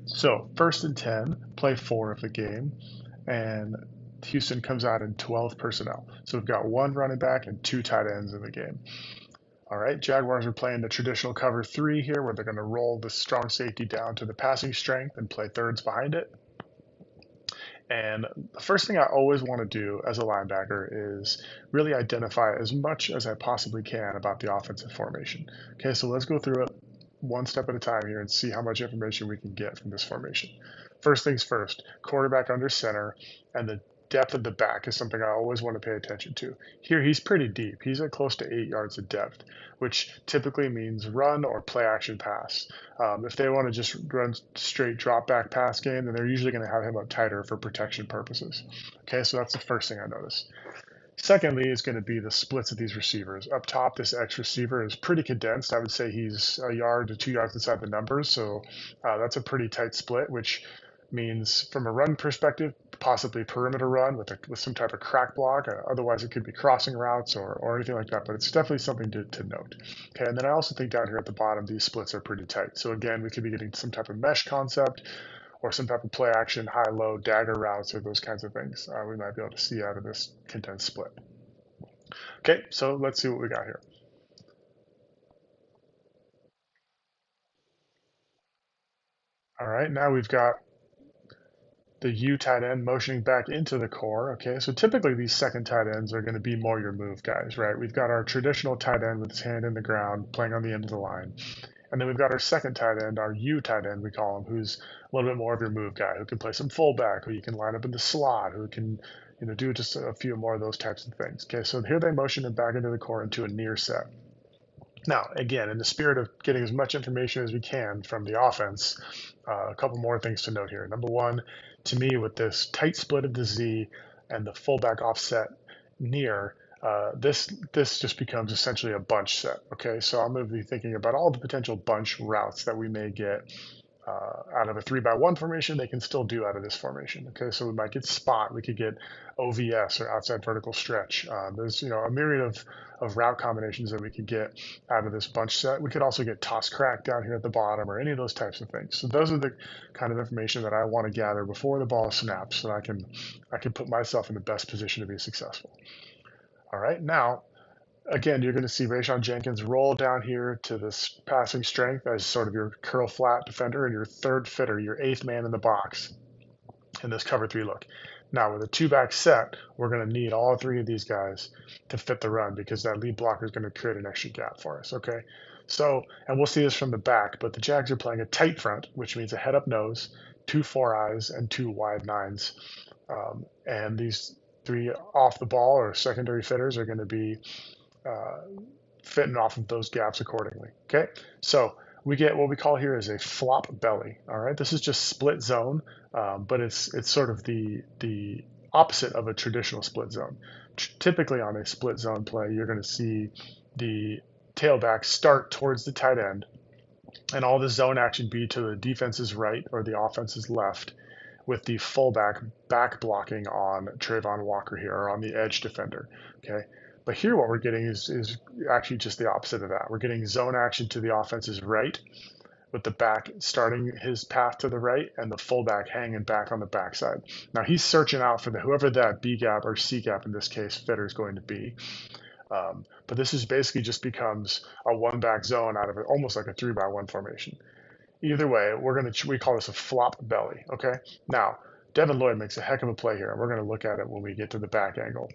So 1st and 10, play 4 of the game, and Houston comes out in 12 personnel. So we've got one running back and two tight ends in the game. All right, Jaguars are playing the traditional cover 3 here, where they're going to roll the strong safety down to the passing strength and play thirds behind it. And the first thing I always want to do as a linebacker is really identify as much as I possibly can about the offensive formation. Okay, so let's go through it one step at a time here and see how much information we can get from this formation. First things first, quarterback under center, and the depth of the back is something I always want to pay attention to. Here, he's pretty deep. He's at close to 8 yards of depth, which typically means run or play action pass. If they want to just run straight drop back pass game, then they're usually going to have him up tighter for protection purposes. Okay, so that's the first thing I notice. Secondly, is going to be the splits of these receivers. Up top, this X receiver is pretty condensed. I would say he's a yard to 2 yards inside the numbers, so that's a pretty tight split, which means from a run perspective, possibly perimeter run with some type of crack block. Otherwise, it could be crossing routes or anything like that, but it's definitely something to note. Okay, and then I also think down here at the bottom, these splits are pretty tight. So again, we could be getting some type of mesh concept or some type of play action, high low, dagger routes, or those kinds of things we might be able to see out of this condensed split. Okay, so let's see what we got here. All right, now we've got the U tight end motioning back into the core. Okay, so typically these second tight ends are going to be more your move guys, right? We've got our traditional tight end with his hand in the ground, playing on the end of the line. And then we've got our second tight end, our U tight end, we call him, who's a little bit more of your move guy, who can play some fullback, who you can line up in the slot, who can, do just a few more of those types of things. Okay, so here they motion him back into the core into a near set. Now, again, in the spirit of getting as much information as we can from the offense, a couple more things to note here. Number one, to me, with this tight split of the Z and the fullback offset near, this just becomes essentially a bunch set. Okay, so I'm going to be thinking about all the potential bunch routes that we may get out of a 3-by-1 formation. They can still do out of this formation. Okay, so we might get spot, we could get OVS or outside vertical stretch. There's a myriad of route combinations that we could get out of this bunch set. We could also get toss crack down here at the bottom or any of those types of things. So those are the kind of information that I want to gather before the ball snaps, so I can put myself in the best position to be successful. All right, now again, you're going to see Rayshawn Jenkins roll down here to this passing strength as sort of your curl flat defender and your third fitter, your 8th man in the box in this cover 3 look. Now, with a 2-back set, we're going to need all 3 of these guys to fit the run because that lead blocker is going to create an extra gap for us, okay? So, and we'll see this from the back, but the Jags are playing a tight front, which means a head-up nose, 2 4 eyes, and 2 wide 9s. And these 3 off the ball or secondary fitters are going to be fitting off of those gaps accordingly. Okay, so we get what we call here is a flop belly. All right, this is just split zone, but it's sort of the opposite of a traditional split zone. Typically on a split zone play, you're going to see the tailback start towards the tight end, and all the zone action be to the defense's right or the offense's left, with the fullback back blocking on Trayvon Walker here or on the edge defender. Okay. But here what we're getting is actually just the opposite of that. We're getting zone action to the offense's right, with the back starting his path to the right and the fullback hanging back on the backside. Now he's searching out for whoever that B gap or C gap in this case fitter is going to be. But this is basically just becomes a 1-back zone out of it, almost like a 3-by-1 formation. Either way, we call this a flop belly. Okay. Now Devin Lloyd makes a heck of a play here, and we're going to look at it when we get to the back angle.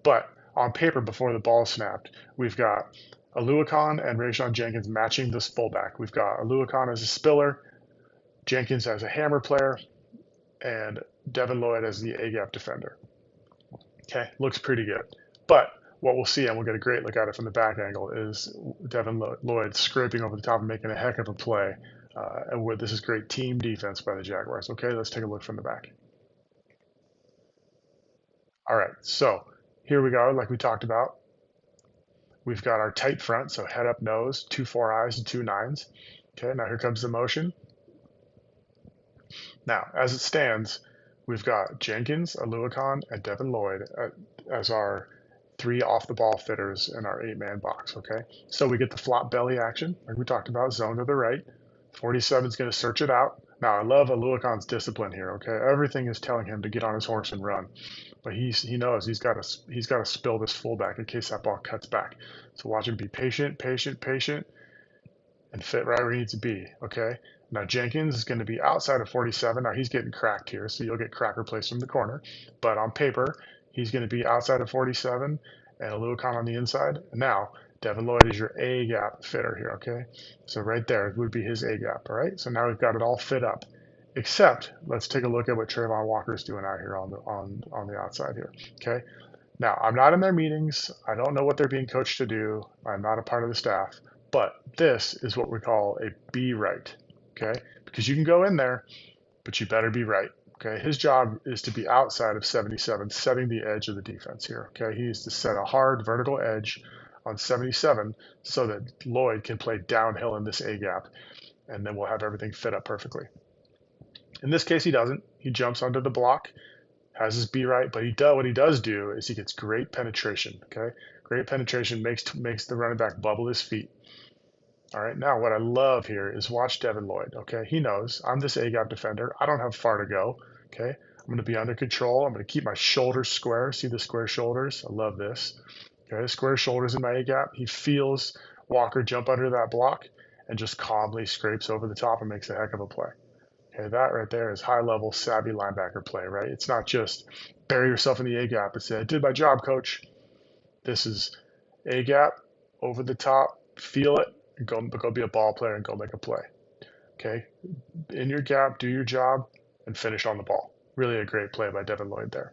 But on paper, before the ball snapped, we've got Aluakon and Rayshawn Jenkins matching this fullback. We've got Aluakon as a spiller, Jenkins as a hammer player, and Devin Lloyd as the A-gap defender. Okay, looks pretty good. But what we'll see, and we'll get a great look at it from the back angle, is Devin Lloyd scraping over the top and making a heck of a play. And this is great team defense by the Jaguars. Okay, let's take a look from the back. All right, so here we go, like we talked about. We've got our tight front, so head up nose, 2 4 eyes and 2 9s. Okay, now here comes the motion. Now, as it stands, we've got Jenkins, Aluakon, and Devin Lloyd as our 3 off-the-ball fitters in our 8-man box, okay? So we get the flop belly action, like we talked about, zone to the right. 47 is going to search it out. Now, I love Aluakon's discipline here, okay? Everything is telling him to get on his horse and run, but he knows he's got to spill this fullback in case that ball cuts back. So watch him be patient, patient, patient, and fit right where he needs to be, okay? Now, Jenkins is going to be outside of 47. Now, he's getting cracked here, so you'll get crack replaced from the corner. But on paper, he's going to be outside of 47 and Aluakon on the inside. Now, Devin Lloyd is your A gap fitter here, okay? So right there would be his A gap, all right? So now we've got it all fit up. Except, let's take a look at what Trayvon Walker is doing out here on the outside here, okay? Now, I'm not in their meetings. I don't know what they're being coached to do. I'm not a part of the staff. But this is what we call a be right, okay? Because you can go in there, but you better be right, okay? His job is to be outside of 77, setting the edge of the defense here, okay? He is to set a hard vertical edge on 77 so that Lloyd can play downhill in this A gap, and then we'll have everything fit up perfectly. In this case, he doesn't. He jumps under the block, has his be right, but what he does do is he gets great penetration. Okay, great penetration makes the running back bubble his feet. All right, now what I love here is watch Devin Lloyd. Okay, he knows I'm this A gap defender. I don't have far to go. Okay, I'm going to be under control. I'm going to keep my shoulders square. See the square shoulders? I love this. Okay, square shoulders in my A gap. He feels Walker jump under that block and just calmly scrapes over the top and makes a heck of a play. Okay, that right there is high-level savvy linebacker play, right? It's not just bury yourself in the A gap and say, "I did my job, coach." This is A gap, over the top, feel it, go be a ball player and go make a play. Okay, in your gap, do your job, and finish on the ball. Really a great play by Devin Lloyd there.